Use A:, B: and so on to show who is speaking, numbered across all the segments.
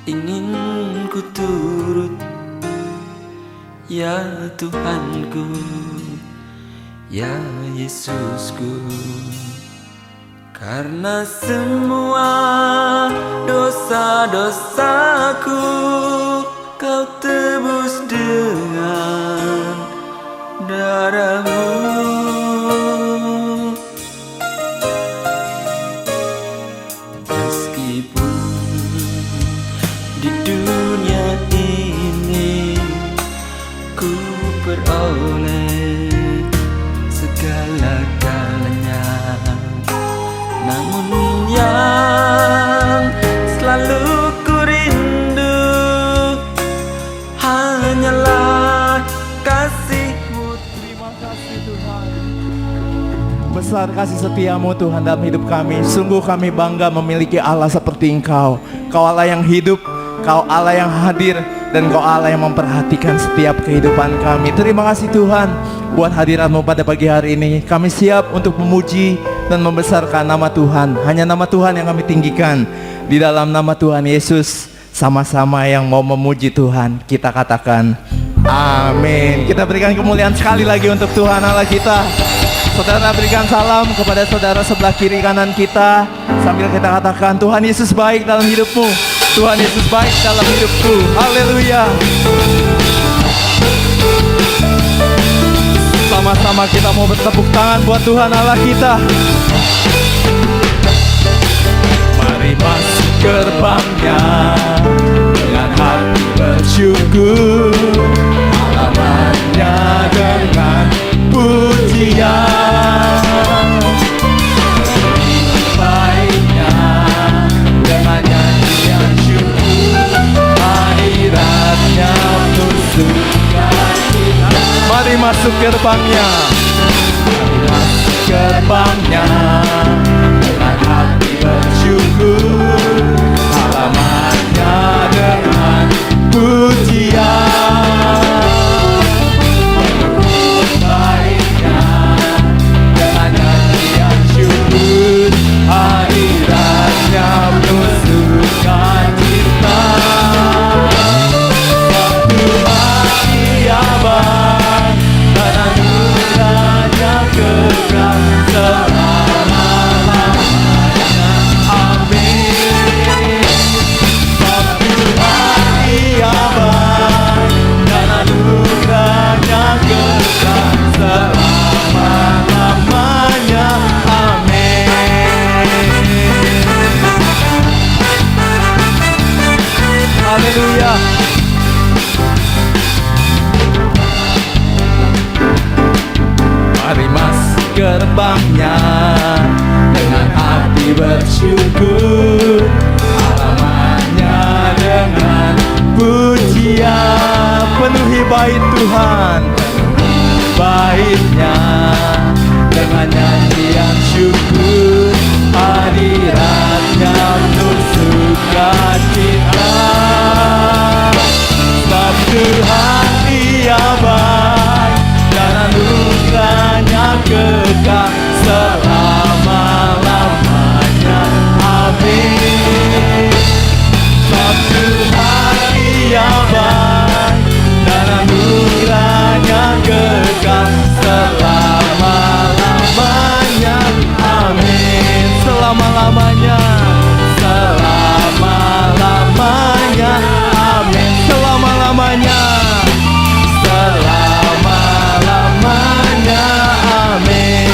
A: ingin ku turut, ya Tuhanku, ya Yesusku. Karena semua dosa-dosaku Kau tebus dengan darah-Mu. Meskipun di dunia ini ku peroleh segala-galanya, namun yang selalu ku rindu hanyalah kasih-Mu.
B: Terima kasih Tuhan. Besar kasih setia-Mu Tuhan dalam hidup kami. Sungguh kami bangga memiliki Allah seperti Engkau. Kau Allah yang hidup, Kau Allah yang hadir, dan Kau Allah yang memperhatikan setiap kehidupan kami. Terima kasih Tuhan buat hadirat-Mu pada pagi hari ini. Kami siap untuk memuji dan membesarkan nama Tuhan. Hanya nama Tuhan yang kami tinggikan. Di dalam nama Tuhan Yesus, sama-sama yang mau memuji Tuhan, kita katakan amin. Kita berikan kemuliaan sekali lagi untuk Tuhan Allah kita. Saudara berikan salam kepada saudara sebelah kiri kanan kita, sambil kita katakan Tuhan Yesus baik dalam hidupmu, Tuhan Yesus baik dalam hidupku. Haleluya. Sama-sama kita mau bertepuk tangan buat Tuhan Allah kita. Mari masuk gerbangnya dengan hati bersyukur, halamannya dengan pujian, baiknya dengan nyanyian syukur, hadiratnya penuh sukacita. Mari masuk gerbangnya, mari masuk gerbangnya dengan hati bersyukur, halamannya dengan pujian. Hadiratnya penuh sukacita. Tuhan Dia baik dan anugerahnya kekal selama-lamanya. Amin. Tuhan Dia baik dan anugerahnya kekal selama-lamanya. Haleluya. Mari masuk gerbangnya dengan hati bersyukur, halamannya dengan pujian. Penuhi bait Tuhan, baitnya dengan nyanyian syukur, hadiratnya penuh sukacita. Sebab Tuhan Dia baik dan anugerahnya kekal selama-lamanya. Amin. Sebab Tuhan Dia baik dan anugerahnya kekal selama-lamanya. Amin. Selama-lamanya, selama-lamanya. Amin. Selama-lamanya, selama-lamanya. Amin.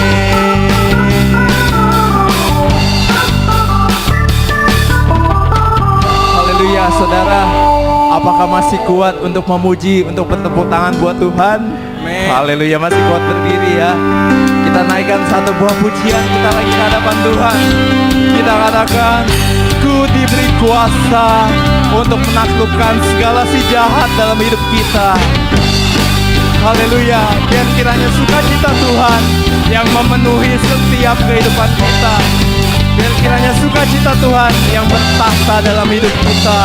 B: Haleluya. Saudara, apakah masih kuat untuk memuji, untuk bertepuk tangan buat Tuhan? Haleluya. Masih kuat berdiri ya. Kita naikkan satu buah pujian kita lagi ke hadapan Tuhan. Kita katakan, Ku diberi kuasa untuk menaklukkan segala si jahat dalam hidup kita. Haleluya. Biar kiranya sukacita Tuhan yang memenuhi setiap kehidupan kita. Biar kiranya sukacita Tuhan yang bertahta dalam hidup kita.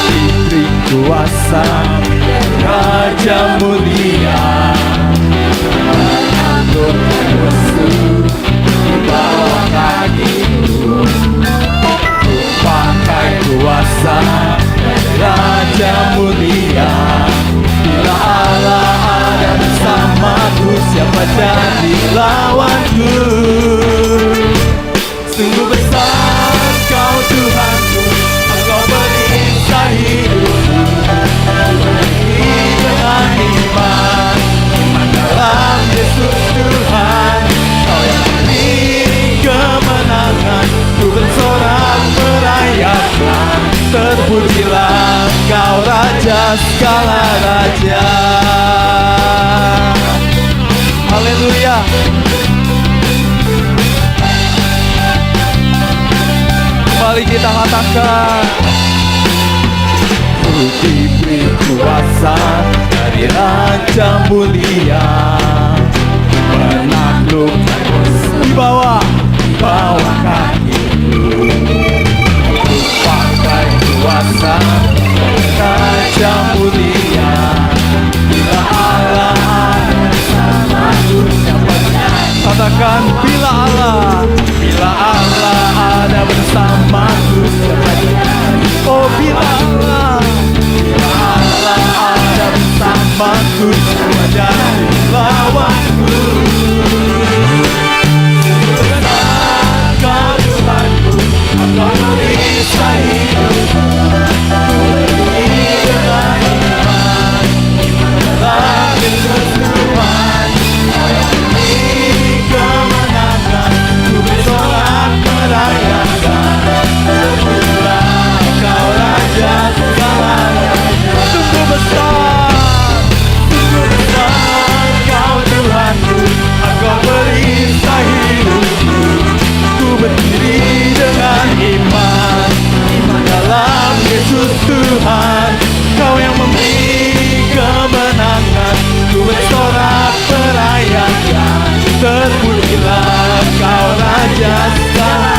B: Diberi kuasa Raja mulia, mengatur musuh di bawah kakiku. Ku pakai kuasa lawanku. Sungguh besar Kau Tuhanku, Engkau berintai hidupku. Dengan iman, iman dalam Yesus Tuhan, Kau yang beri kemenangan, ku bersorak merayakan. Terpujilah Kau Raja segala raja. Haleluya. Mari kita katakan, ku diberi kuasa dari Raja mulia, menaklukkan musuh di bawah kakiku. Ku pakai kuasa dari Raja mulia, bila Allah ada bersamaku. Katakan, bila Allah ada bersamaku. Oh, bila Allah ada bersamaku, ada lawanku. Kau Tuhanku, Engkau bisa hidupku. Dengan iman, dalam Yesus Tuhan, Kau yang beri kemenangan, ku bersorak merayakan. Terpujilah Kau Raja segala raja. Sungguh besar Kau Tuhanku, Engkau berintai hidupku. Ku berdiri dengan iman, iman dalam Yesus Tuhan, Kau yang memberi kemenangan, ku bersorak merayakan. Terpujilah Kau Raja segala.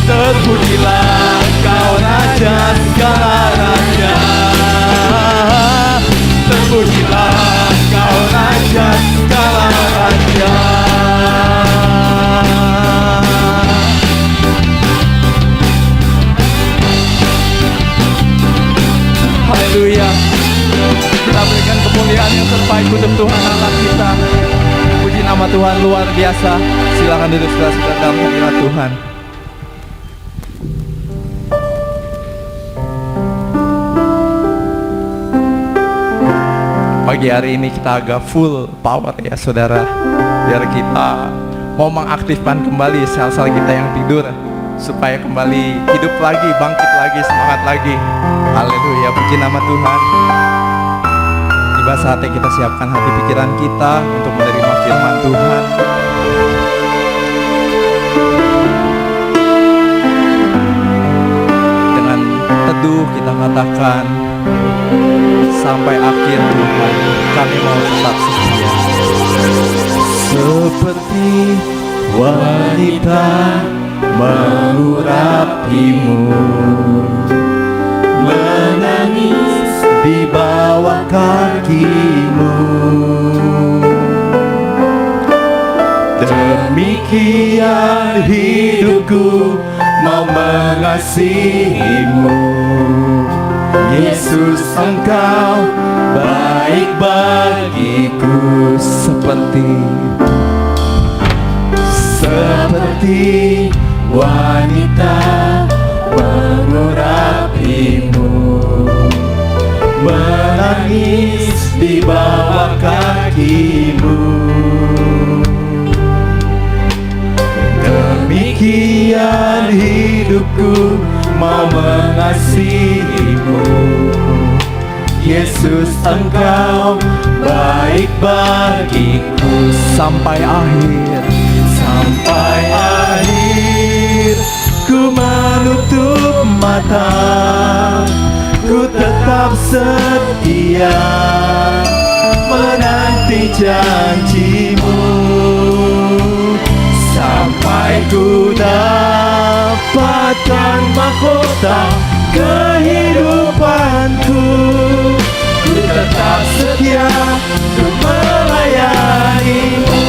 B: Terpujilah Kau Raja segala raja. Terpujilah Kau Raja segala raja. Haleluya. Kita berikan kemuliaan yang terbaik untuk Tuhan Allah kita. Puji nama Tuhan luar biasa. Silakan duduk saudara-saudara dalam hadirat Tuhan. Pagi hari ini kita agak full power ya saudara. Biar kita mau mengaktifkan kembali sel-sel kita yang tidur, supaya kembali hidup lagi, bangkit lagi, semangat lagi. Haleluya, puji nama Tuhan. Tiba saatnya kita siapkan hati pikiran kita untuk menerima firman Tuhan. Dengan teduh kita katakan, sampai akhir Tuhan kami mau tetap setia. Seperti wanita mengurapimu, menangis di bawah kakimu. Demikian hidupku mau mengasihimu. Yesus, Engkau baik bagiku. Seperti wanita mengurapimu, menangis di bawah kakimu. Demikian hidupku mau mengasihimu. Yesus, Engkau baik bagiku. Sampai akhir ku menutup mata, ku tetap setia menanti janjimu. Sampai ku dapatkan mahkota kehidupanku, ku tetap setia untuk melayanimu.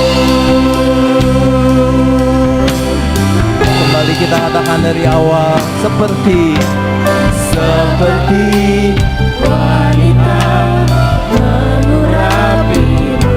B: Kembali kita katakan dari awal, seperti wanita mengurapimu,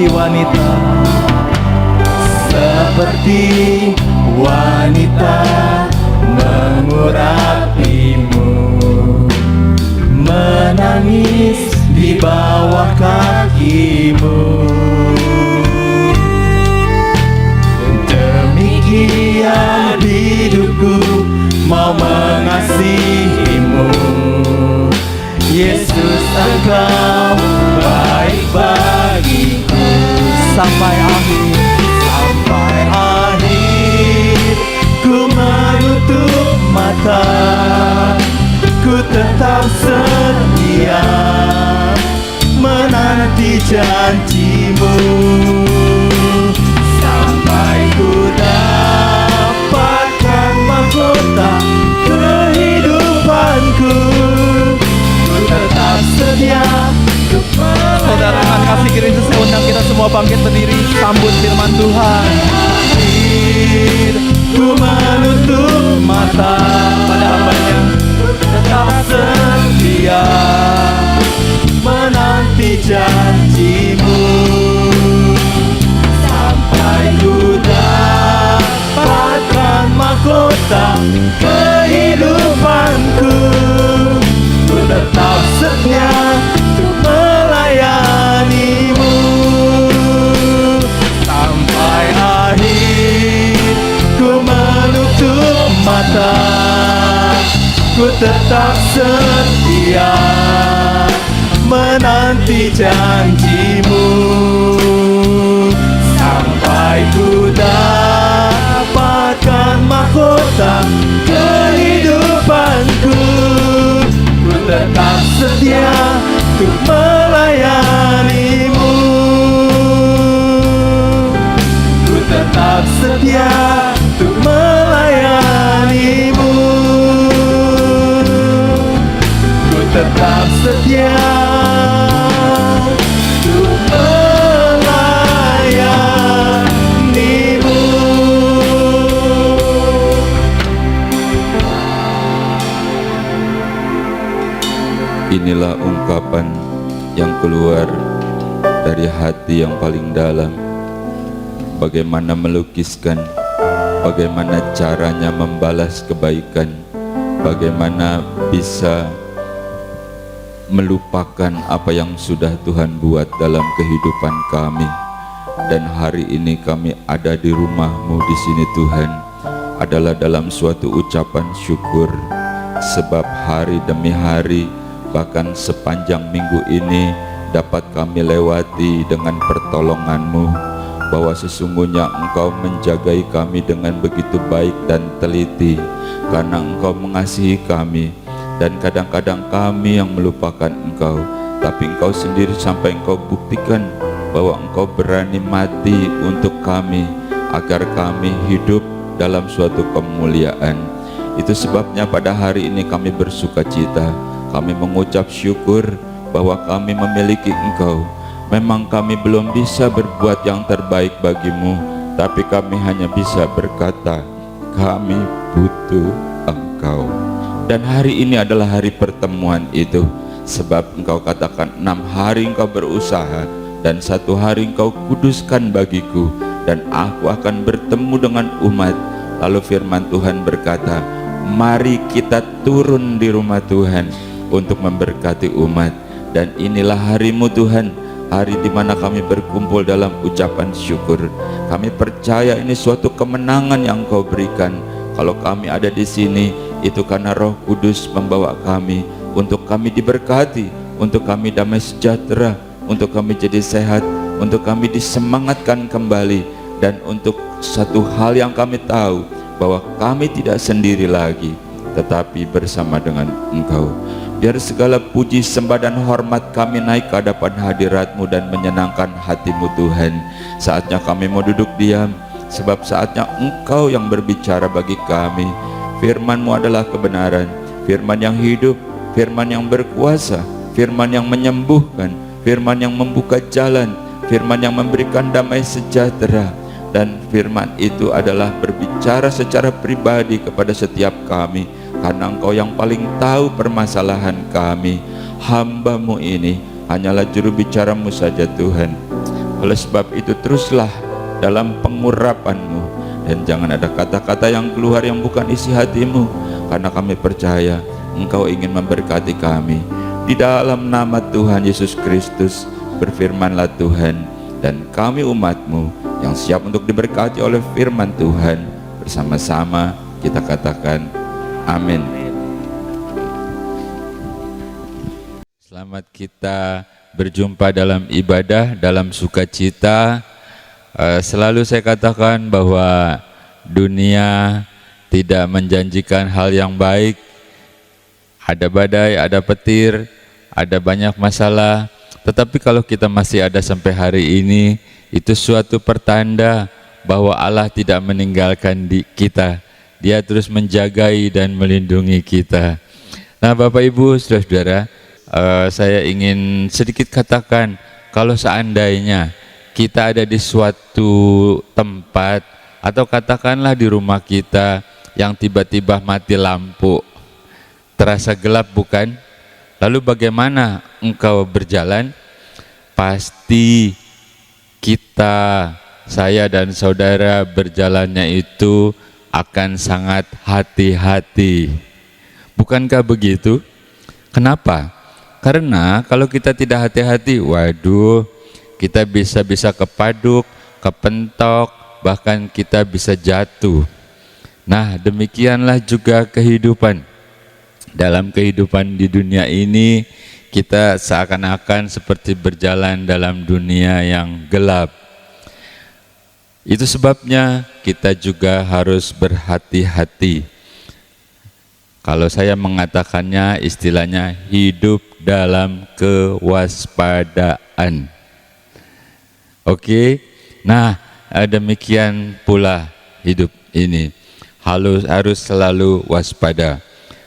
B: seperti wanita, seperti wanita mengurapimu, menangis di bawah kakimu. Demikian hidupku mau mengasihimu, Yesus Engkau baik bagiku. Sampai akhir ku menutup mata, ku tetap setia menanti janjimu, sampai ku dapatkan mahkota kehidupanku. Ku tetap setia. Saudara, dengan kasih Kristus saya undang kita semua bangkit berdiri, sambut firman Tuhan. Ku menutup mata pada hambanya, tetap setia menanti janjimu, sampai ku dapatkan mahkota kehidupanku. Ku tetap setia untuk melayanimu, sampai akhir ku menutup mata, ku tetap setia menanti janjimu, sampai ku dapatkan mahkota kehidupanku. Ku tetap setia untuk melayanimu, ku tetap setia untuk melayanimu, ku tetap setia untuk melayanimu.
C: Inilah ungkapan yang keluar dari hati yang paling dalam. Bagaimana melukiskan, bagaimana caranya membalas kebaikan, bagaimana bisa melupakan apa yang sudah Tuhan buat dalam kehidupan kami. Dan hari ini kami ada di rumah-Mu di sini Tuhan, adalah dalam suatu ucapan syukur, sebab hari demi hari, bahkan sepanjang minggu ini dapat kami lewati dengan pertolongan-Mu, bahwa sesungguhnya Engkau menjagai kami dengan begitu baik dan teliti, karena Engkau mengasihi kami. Dan kadang-kadang kami yang melupakan Engkau, tapi Engkau sendiri sampai Engkau buktikan bahwa Engkau berani mati untuk kami, agar kami hidup dalam suatu kemuliaan. Itu sebabnya pada hari ini kami bersuka cita, kami mengucap syukur bahwa kami memiliki Engkau. Memang kami belum bisa berbuat yang terbaik bagimu, tapi kami hanya bisa berkata, kami butuh Engkau. Dan hari ini adalah hari pertemuan itu, sebab Engkau katakan 6 hari Engkau berusaha, dan 1 hari Engkau kuduskan bagiku, dan aku akan bertemu dengan umat. Lalu firman Tuhan berkata, mari kita turun di rumah Tuhan untuk memberkati umat. Dan inilah harimu Tuhan, hari di mana kami berkumpul dalam ucapan syukur. Kami percaya ini suatu kemenangan yang Engkau berikan. Kalau kami ada di sini, itu karena Roh Kudus membawa kami, untuk kami diberkati, untuk kami damai sejahtera, untuk kami jadi sehat, untuk kami disemangatkan kembali, dan untuk satu hal yang kami tahu, bahwa kami tidak sendiri lagi, tetapi bersama dengan Engkau. Biar segala puji, sembah dan hormat kami naik ke hadapan hadirat-Mu dan menyenangkan hati-Mu Tuhan. Saatnya kami mau duduk diam, sebab saatnya Engkau yang berbicara bagi kami. Firman-Mu adalah kebenaran, firman yang hidup, firman yang berkuasa, firman yang menyembuhkan, firman yang membuka jalan, firman yang memberikan damai sejahtera. Dan firman itu adalah berbicara secara pribadi kepada setiap kami, karena Engkau yang paling tahu permasalahan kami. Hamba-Mu ini hanyalah juru bicara-Mu saja Tuhan. Oleh sebab itu teruslah dalam pengurapan-Mu, dan jangan ada kata-kata yang keluar yang bukan isi hati-Mu, karena kami percaya Engkau ingin memberkati kami. Di dalam nama Tuhan Yesus Kristus, berfirmanlah Tuhan, dan kami umat-Mu yang siap untuk diberkati oleh firman Tuhan, bersama-sama kita katakan amin. Selamat kita berjumpa dalam ibadah, dalam sukacita. Selalu saya katakan bahwa dunia tidak menjanjikan hal yang baik. Ada badai, ada petir, ada banyak masalah. Tetapi kalau kita masih ada sampai hari ini, itu suatu pertanda bahwa Allah tidak meninggalkan kita. Dia terus menjagai dan melindungi kita. Nah, Bapak Ibu, saudara-saudara, saya ingin sedikit katakan, kalau seandainya kita ada di suatu tempat, atau katakanlah di rumah kita yang tiba-tiba mati lampu, terasa gelap bukan? Lalu bagaimana engkau berjalan? Pasti kita, saya dan saudara berjalannya itu akan sangat hati-hati. Bukankah begitu? Kenapa? Karena kalau kita tidak hati-hati, waduh, kita bisa kepaduk, kepentok, bahkan kita bisa jatuh. Nah, demikianlah juga kehidupan. Dalam kehidupan di dunia ini, kita seakan-akan seperti berjalan dalam dunia yang gelap. Itu sebabnya kita juga harus berhati-hati. Kalau saya mengatakannya, istilahnya hidup dalam kewaspadaan. Oke, nah demikian pula hidup ini harus selalu waspada.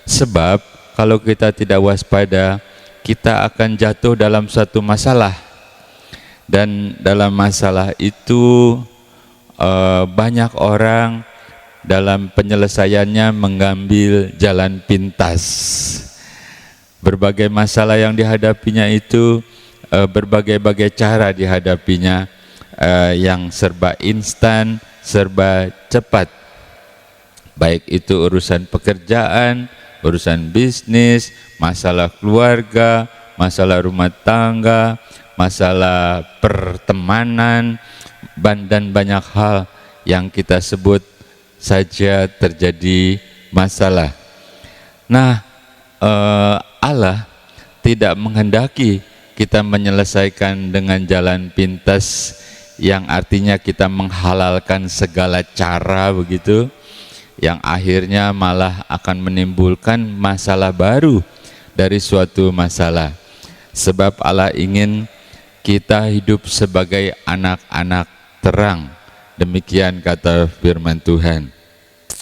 C: Sebab kalau kita tidak waspada, kita akan jatuh dalam suatu masalah. Dan dalam masalah itu banyak orang dalam penyelesaiannya mengambil jalan pintas. Berbagai masalah yang dihadapinya itu berbagai-bagai cara dihadapinya, yang serba instan, serba cepat. Baik itu urusan pekerjaan, urusan bisnis, masalah keluarga, masalah rumah tangga, masalah pertemanan, dan banyak hal yang kita sebut saja terjadi masalah. Nah, Allah tidak menghendaki kita menyelesaikan dengan jalan pintas, yang artinya kita menghalalkan segala cara begitu, yang akhirnya malah akan menimbulkan masalah baru dari suatu masalah. Sebab Allah ingin kita hidup sebagai anak-anak terang. Demikian kata firman Tuhan.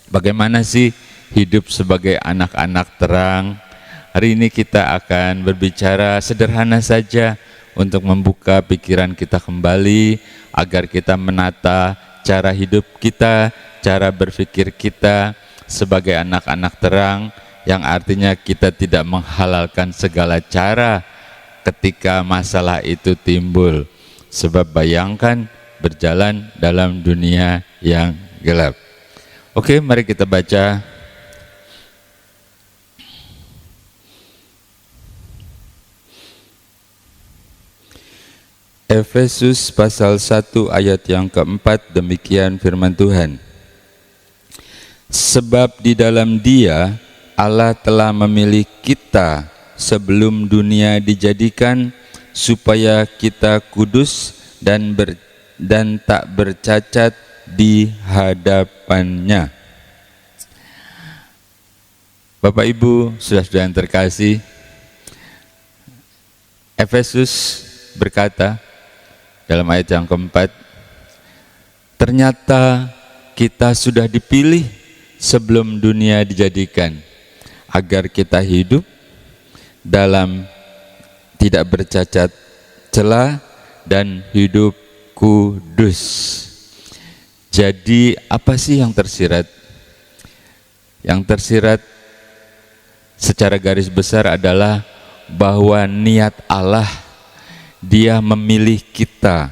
C: Bagaimana sih hidup sebagai anak-anak terang? Hari ini kita akan berbicara sederhana saja untuk membuka pikiran kita kembali, agar kita menata cara hidup kita, cara berpikir kita sebagai anak-anak terang, yang artinya kita tidak menghalalkan segala cara ketika masalah itu timbul. Sebab bayangkan berjalan dalam dunia yang gelap. Oke, mari kita baca Efesus pasal 1 ayat yang keempat. Demikian firman Tuhan. Sebab di dalam Dia Allah telah memilih kita sebelum dunia dijadikan, supaya kita kudus dan tak bercacat di hadapannya. Bapak Ibu, saudara-saudara yang terkasih, Efesus berkata dalam ayat yang keempat, ternyata kita sudah dipilih sebelum dunia dijadikan, agar kita hidup dalam tidak bercacat celah dan hidup kudus. Jadi apa sih yang tersirat? Yang tersirat secara garis besar adalah bahwa niat Allah, Dia memilih kita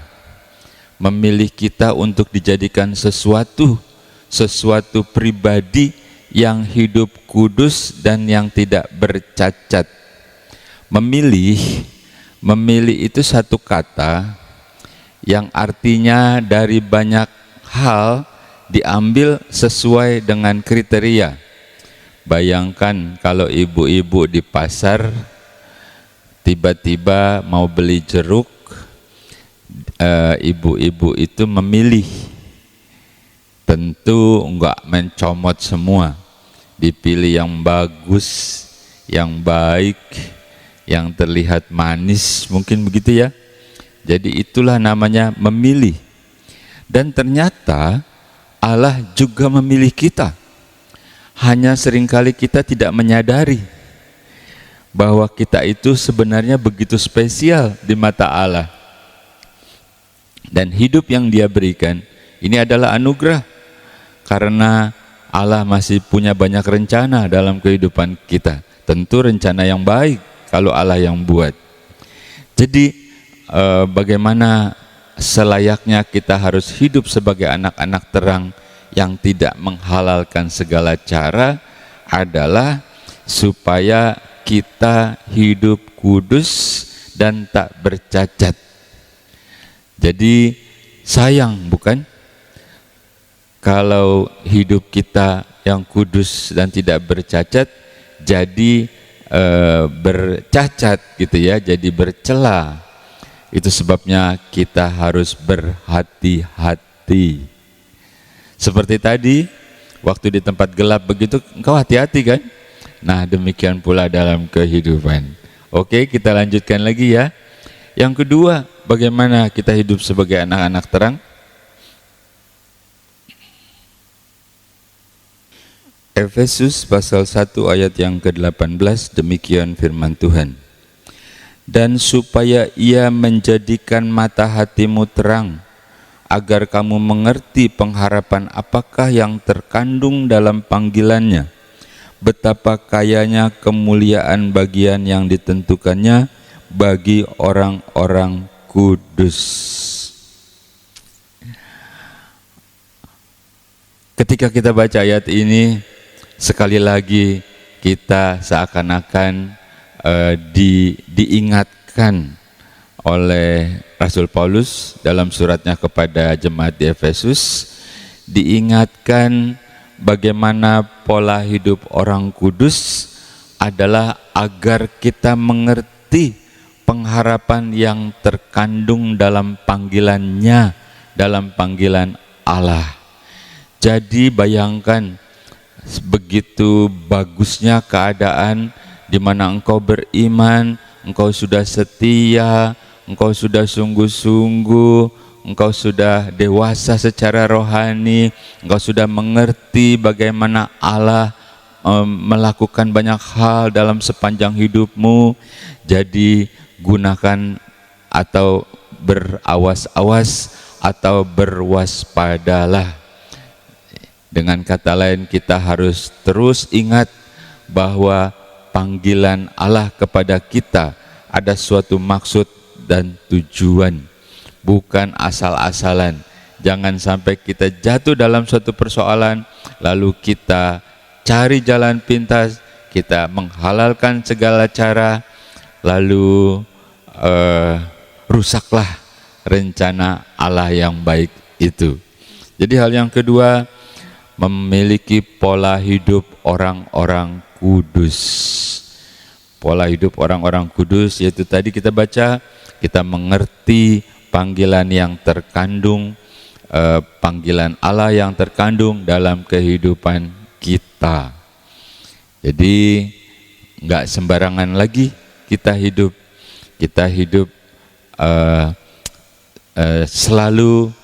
C: memilih kita untuk dijadikan sesuatu pribadi yang hidup kudus dan yang tidak bercacat. Memilih itu satu kata yang artinya dari banyak hal diambil sesuai dengan kriteria. Bayangkan kalau ibu-ibu di pasar tiba-tiba mau beli jeruk, ibu-ibu itu memilih, tentu enggak mencomot semua, dipilih yang bagus, yang baik, yang terlihat manis, mungkin begitu ya. Jadi itulah namanya memilih. Dan ternyata Allah juga memilih kita. Hanya seringkali kita tidak menyadari bahwa kita itu sebenarnya begitu spesial di mata Allah. Dan hidup yang Dia berikan ini adalah anugerah, karena Allah masih punya banyak rencana dalam kehidupan kita. Tentu rencana yang baik kalau Allah yang buat. Jadi bagaimana selayaknya kita harus hidup sebagai anak-anak terang yang tidak menghalalkan segala cara adalah supaya kita hidup kudus dan tak bercacat. Jadi sayang, bukan? Kalau hidup kita yang kudus dan tidak bercacat jadi bercacat gitu ya, jadi bercela. Itu sebabnya kita harus berhati-hati. Seperti tadi, waktu di tempat gelap begitu, engkau hati-hati kan? Nah, demikian pula dalam kehidupan. Oke, kita lanjutkan lagi ya. Yang kedua, bagaimana kita hidup sebagai anak-anak terang? Efesus pasal 1 ayat yang ke-18, demikian firman Tuhan. Dan supaya Ia menjadikan mata hatimu terang, agar kamu mengerti pengharapan apakah yang terkandung dalam panggilannya, betapa kayanya kemuliaan bagian yang ditentukannya bagi orang-orang kudus. Ketika kita baca ayat ini, sekali lagi kita seakan-akan diingatkan oleh Rasul Paulus dalam suratnya kepada jemaat di Efesus, diingatkan bagaimana pola hidup orang kudus adalah agar kita mengerti pengharapan yang terkandung dalam panggilannya, dalam panggilan Allah. Jadi bayangkan begitu bagusnya keadaan di mana engkau beriman, engkau sudah setia, engkau sudah sungguh-sungguh, engkau sudah dewasa secara rohani, engkau sudah mengerti bagaimana Allah melakukan banyak hal dalam sepanjang hidupmu. Jadi gunakan atau berawas-awas atau berwaspadalah. Dengan kata lain, kita harus terus ingat bahwa panggilan Allah kepada kita ada suatu maksud dan tujuan, bukan asal-asalan. Jangan sampai kita jatuh dalam suatu persoalan lalu kita cari jalan pintas, kita menghalalkan segala cara, lalu rusaklah rencana Allah yang baik itu. Jadi hal yang kedua, memiliki pola hidup orang-orang kudus. Pola hidup orang-orang kudus yaitu tadi kita baca, kita mengerti panggilan yang terkandung, panggilan Allah yang terkandung dalam kehidupan kita. Jadi nggak sembarangan lagi kita hidup. Kita hidup selalu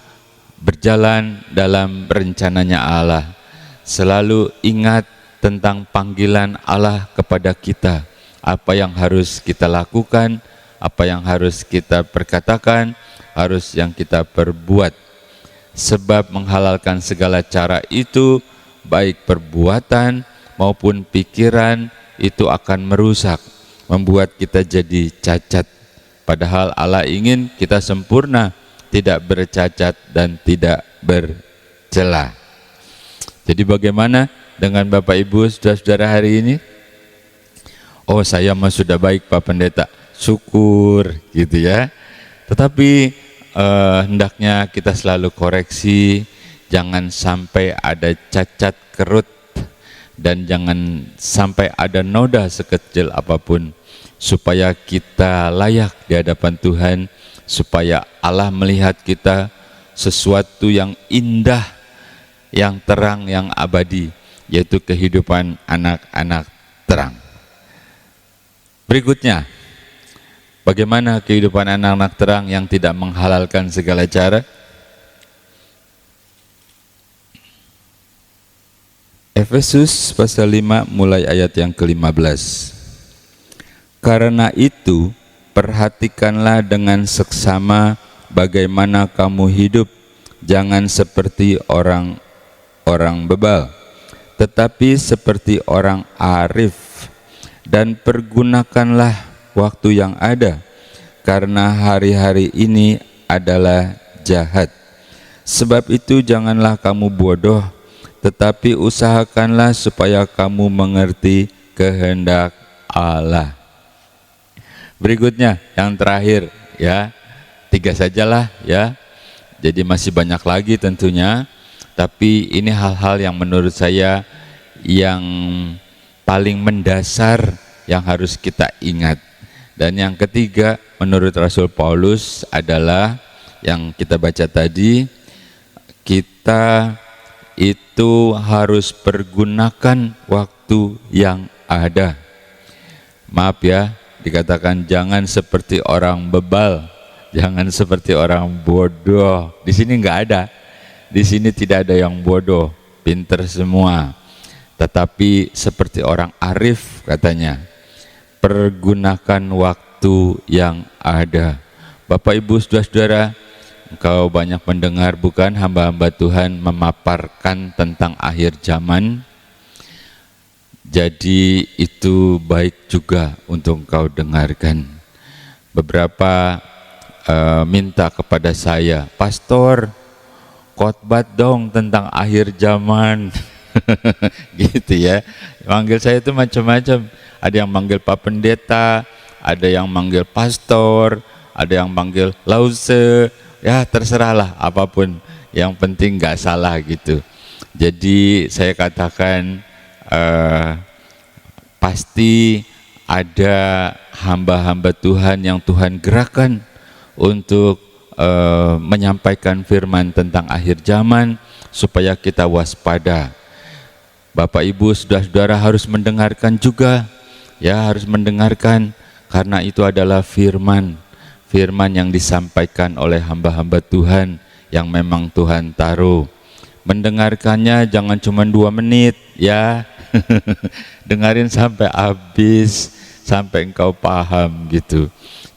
C: berjalan dalam rencananya Allah. Selalu ingat tentang panggilan Allah kepada kita. Apa yang harus kita lakukan, apa yang harus kita perkatakan, harus yang kita perbuat. Sebab menghalalkan segala cara itu, baik perbuatan maupun pikiran, itu akan merusak, membuat kita jadi cacat. Padahal Allah ingin kita sempurna, tidak bercacat dan tidak bercela. Jadi bagaimana dengan Bapak Ibu saudara-saudara hari ini? Oh, saya mah sudah baik Pak Pendeta, syukur gitu ya. Tetapi hendaknya kita selalu koreksi, jangan sampai ada cacat kerut dan jangan sampai ada noda sekecil apapun, supaya kita layak di hadapan Tuhan, supaya Allah melihat kita sesuatu yang indah, yang terang, yang abadi, yaitu kehidupan anak-anak terang. Berikutnya, bagaimana kehidupan anak-anak terang yang tidak menghalalkan segala cara? Efesus pasal 5 mulai ayat yang ke-15. Karena itu, perhatikanlah dengan seksama bagaimana kamu hidup, jangan seperti orang bebal, tetapi seperti orang arif. Dan pergunakanlah waktu yang ada, karena hari-hari ini adalah jahat. Sebab itu janganlah kamu bodoh, tetapi usahakanlah supaya kamu mengerti kehendak Allah. Berikutnya, yang terakhir ya, 3 sajalah ya. Jadi masih banyak lagi tentunya, tapi ini hal-hal yang menurut saya yang paling mendasar yang harus kita ingat. Dan yang ketiga menurut Rasul Paulus adalah yang kita baca tadi, kita itu harus pergunakan waktu yang ada. Maaf ya, dikatakan jangan seperti orang bebal, jangan seperti orang bodoh. Di sini nggak ada, di sini tidak ada yang bodoh, pinter semua. Tetapi seperti orang arif katanya, pergunakan waktu yang ada. Bapak Ibu saudara-saudara, engkau banyak mendengar bukan hamba-hamba Tuhan memaparkan tentang akhir zaman. Jadi itu baik juga untuk engkau dengarkan. Beberapa minta kepada saya, pastor, khotbah dong tentang akhir zaman. Gitu ya, manggil saya itu macam-macam. Ada yang manggil Pak Pendeta, ada yang manggil pastor, ada yang manggil lause, ya terserahlah apapun, yang penting nggak salah gitu. Jadi saya katakan pasti ada hamba-hamba Tuhan yang Tuhan gerakan untuk menyampaikan firman tentang akhir zaman supaya kita waspada. Bapak Ibu saudara-saudara harus mendengarkan juga, ya harus mendengarkan, karena itu adalah firman yang disampaikan oleh hamba-hamba Tuhan yang memang Tuhan taruh. Mendengarkannya jangan cuma 2 menit ya, dengarin sampai habis, sampai engkau paham gitu.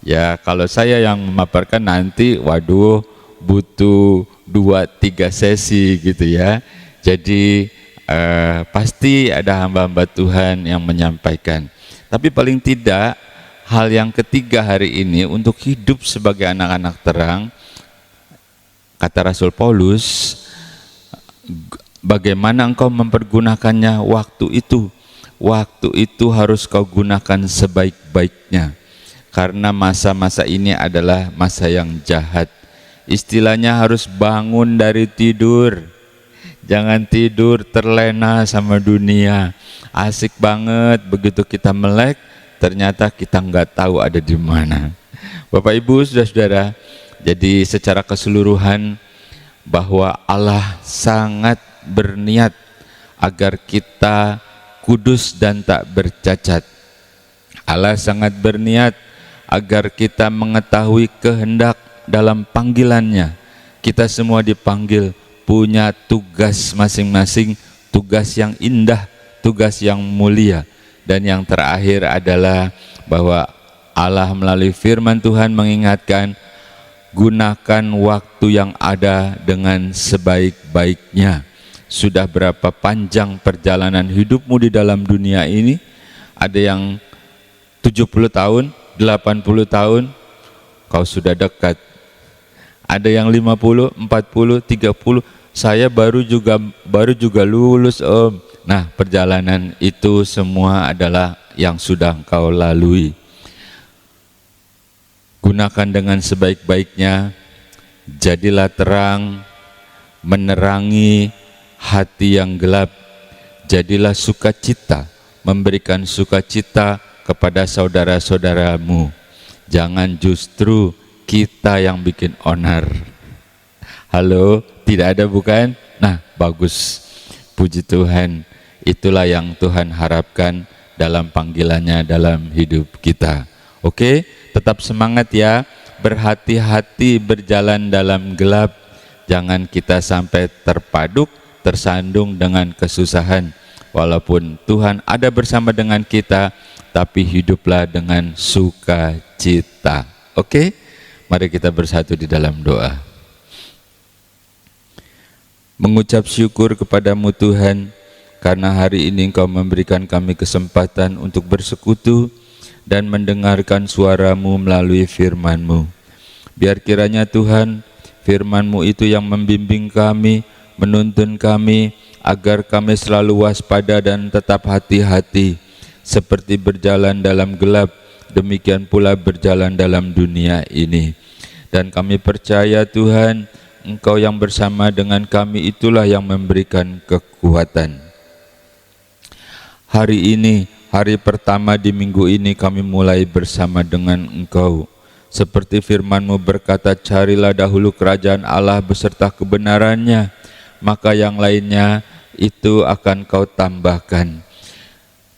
C: Ya kalau saya yang memaparkan nanti, waduh butuh 2-3 sesi gitu ya. Jadi pasti ada hamba-hamba Tuhan yang menyampaikan. Tapi paling tidak hal yang ketiga hari ini untuk hidup sebagai anak-anak terang, kata Rasul Paulus, bagaimana engkau mempergunakannya waktu itu. Waktu itu harus kau gunakan sebaik-baiknya, karena masa-masa ini adalah masa yang jahat. Istilahnya harus bangun dari tidur. Jangan tidur terlena sama dunia. Asik banget, begitu kita melek, ternyata kita nggak tahu ada di mana. Bapak Ibu saudara-saudara, jadi secara keseluruhan bahwa Allah sangat berniat agar kita kudus dan tak bercacat. Allah sangat berniat agar kita mengetahui kehendak dalam panggilannya. Kita semua dipanggil punya tugas masing-masing, tugas yang indah, tugas yang mulia. Dan yang terakhir adalah bahwa Allah melalui firman Tuhan mengingatkan, gunakan waktu yang ada dengan sebaik-baiknya. Sudah berapa panjang perjalanan hidupmu di dalam dunia ini? Ada yang 70 tahun, 80 tahun, kau sudah dekat. Ada yang 50, 40, 30. Saya baru juga lulus, Om. Nah, perjalanan itu semua adalah yang sudah engkau lalui. Gunakan dengan sebaik-baiknya. Jadilah terang, menerangi hati yang gelap. Jadilah sukacita, memberikan sukacita kepada saudara-saudaramu. Jangan justru kita yang bikin onar. Halo, tidak ada bukan? Nah, bagus. Puji Tuhan. Itulah yang Tuhan harapkan dalam panggilannya dalam hidup kita. Oke, tetap semangat ya. Berhati-hati berjalan dalam gelap. Jangan kita sampai terpaduk, tersandung dengan kesusahan. Walaupun Tuhan ada bersama dengan kita, tapi hiduplah dengan sukacita. Oke? Mari kita bersatu di dalam doa. Mengucap syukur kepadamu Tuhan, karena hari ini Engkau memberikan kami kesempatan untuk bersekutu dan mendengarkan suara-Mu melalui firman-Mu. Biar kiranya Tuhan, firman-Mu itu yang membimbing kami, menuntun kami, agar kami selalu waspada dan tetap hati-hati. Seperti berjalan dalam gelap, demikian pula berjalan dalam dunia ini. Dan kami percaya Tuhan, Engkau yang bersama dengan kami itulah yang memberikan kekuatan. Hari ini, hari pertama di minggu ini kami mulai bersama dengan Engkau. Seperti firman-Mu berkata, carilah dahulu kerajaan Allah beserta kebenarannya, maka yang lainnya itu akan Kau tambahkan.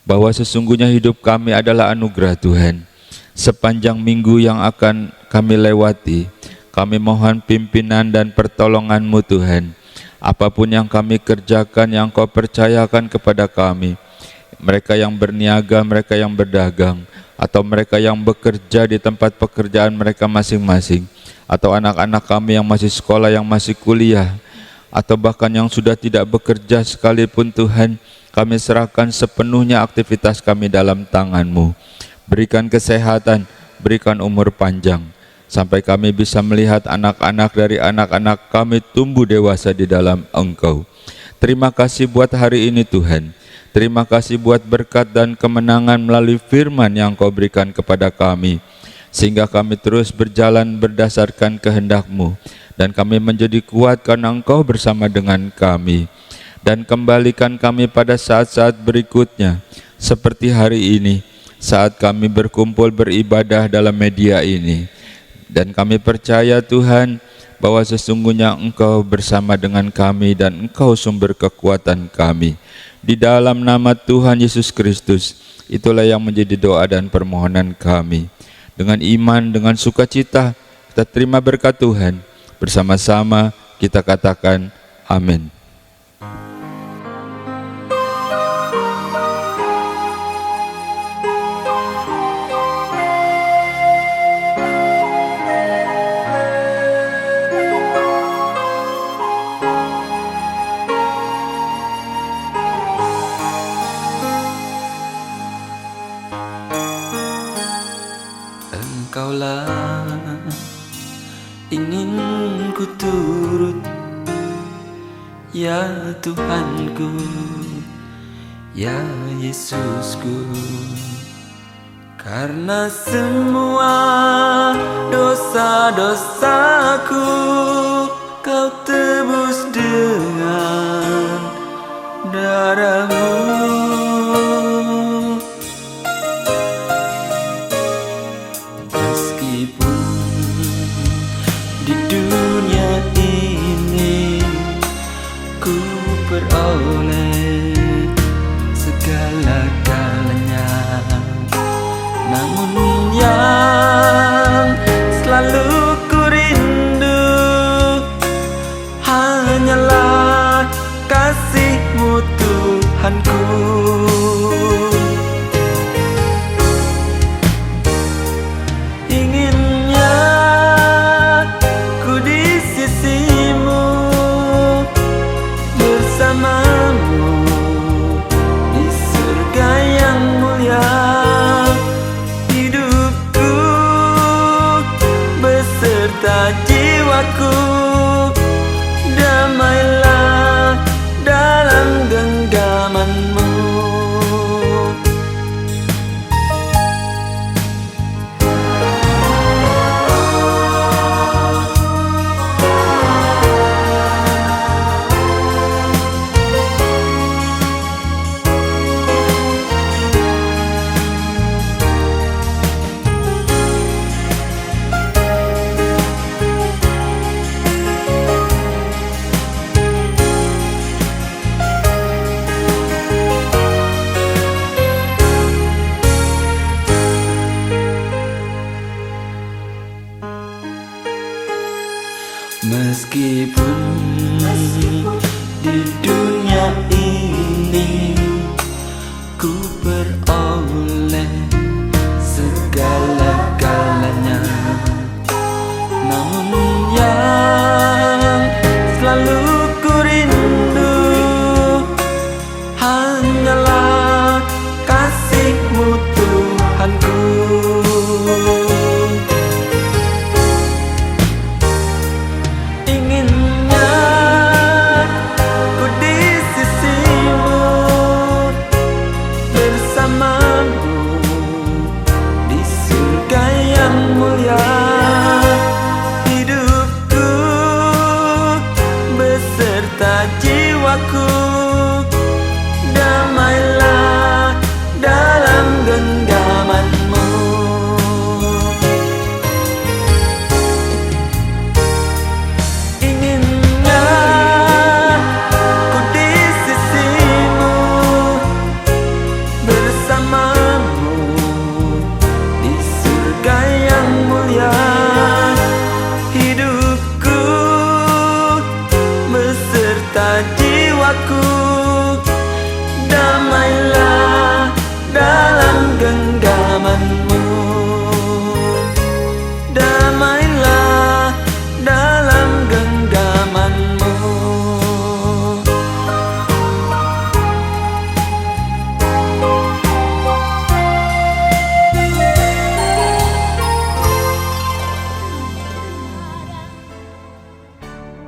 C: Bahwa sesungguhnya hidup kami adalah anugerah Tuhan. Sepanjang minggu yang akan kami lewati, kami mohon pimpinan dan pertolongan-Mu Tuhan. Apapun yang kami kerjakan, yang Kau percayakan kepada kami, mereka yang berniaga, mereka yang berdagang, atau mereka yang bekerja di tempat pekerjaan mereka masing-masing, atau anak-anak kami yang masih sekolah, yang masih kuliah, atau bahkan yang sudah tidak bekerja sekalipun Tuhan, kami serahkan sepenuhnya aktivitas kami dalam tangan-Mu. Berikan kesehatan, berikan umur panjang, sampai kami bisa melihat anak-anak dari anak-anak kami tumbuh dewasa di dalam Engkau. Terima kasih buat hari ini Tuhan. Terima kasih buat berkat dan kemenangan melalui firman yang Kau berikan kepada kami, sehingga kami terus berjalan berdasarkan kehendak-Mu, dan kami menjadi kuat karena Engkau bersama dengan kami. Dan kembalikan kami pada saat-saat berikutnya, seperti hari ini, saat kami berkumpul beribadah dalam media ini. Dan kami percaya Tuhan, bahwa sesungguhnya Engkau bersama dengan kami dan Engkau sumber kekuatan kami. Di dalam nama Tuhan Yesus Kristus, itulah yang menjadi doa dan permohonan kami. Dengan iman, dengan sukacita, kita terima berkat Tuhan. Bersama-sama kita katakan amin.
A: Engkaulah ingin ku turut, ya Tuhanku, ya Yesusku. Karena semua dosa-dosaku Kau tebus dengan darah-Mu. Meskipun di dunia ini ku peroleh segala-galanya, namun yang selalu ku rindu hanyalah kasih-Mu Tuhanku. Inginnya ku di sisi-Mu, bersama-Mu di surga yang mulia. Hidupku beserta jiwaku di dunia ini ku beroleh segala-galanya, namun yang selalu ku rindu hanyalah kasih-Mu Tuhanku. Inginnya ku di sisi-Mu, bersama-Mu di surga yang mulia. Hidupku beserta jiwaku, damailah dalam genggaman-Mu. Inginnya ku di sisi-Mu, bersama-Mu di surga yang mulia. Hidupku beserta jiwaku, damailah dalam genggaman-Mu. Damailah dalam genggaman-Mu.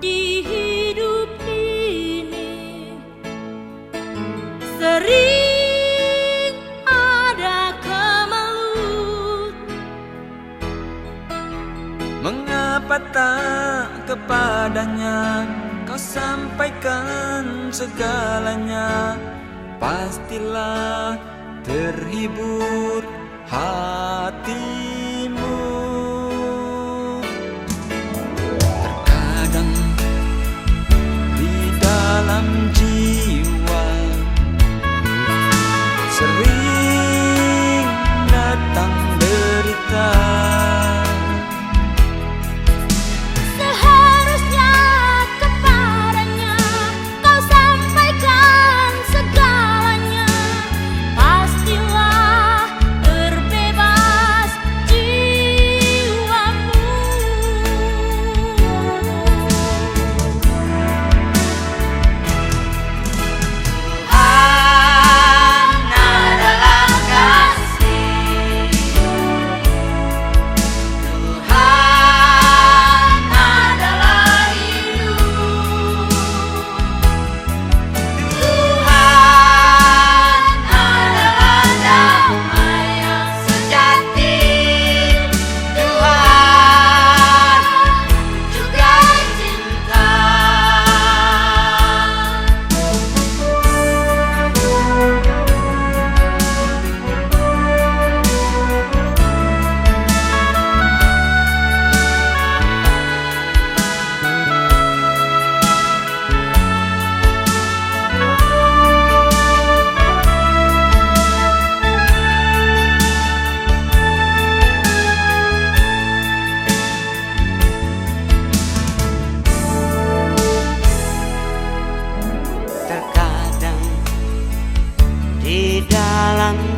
D: Di hidup ini sering ada kemelut.
A: Mengapa tak kepadanya kau sampaikan segalanya? Pastilah terhibur hatimu. Terkadang di dalam jiwa sering datang derita.
D: Seharusnya kepadanya kau sampaikan segalanya. Pastilah terbebas jiwamu. Tuhan adalah kasih. Tuhan adalah hidup. Tuhan adalah damai yang sejati. Tuhan juga cinta. Terkadang di dalam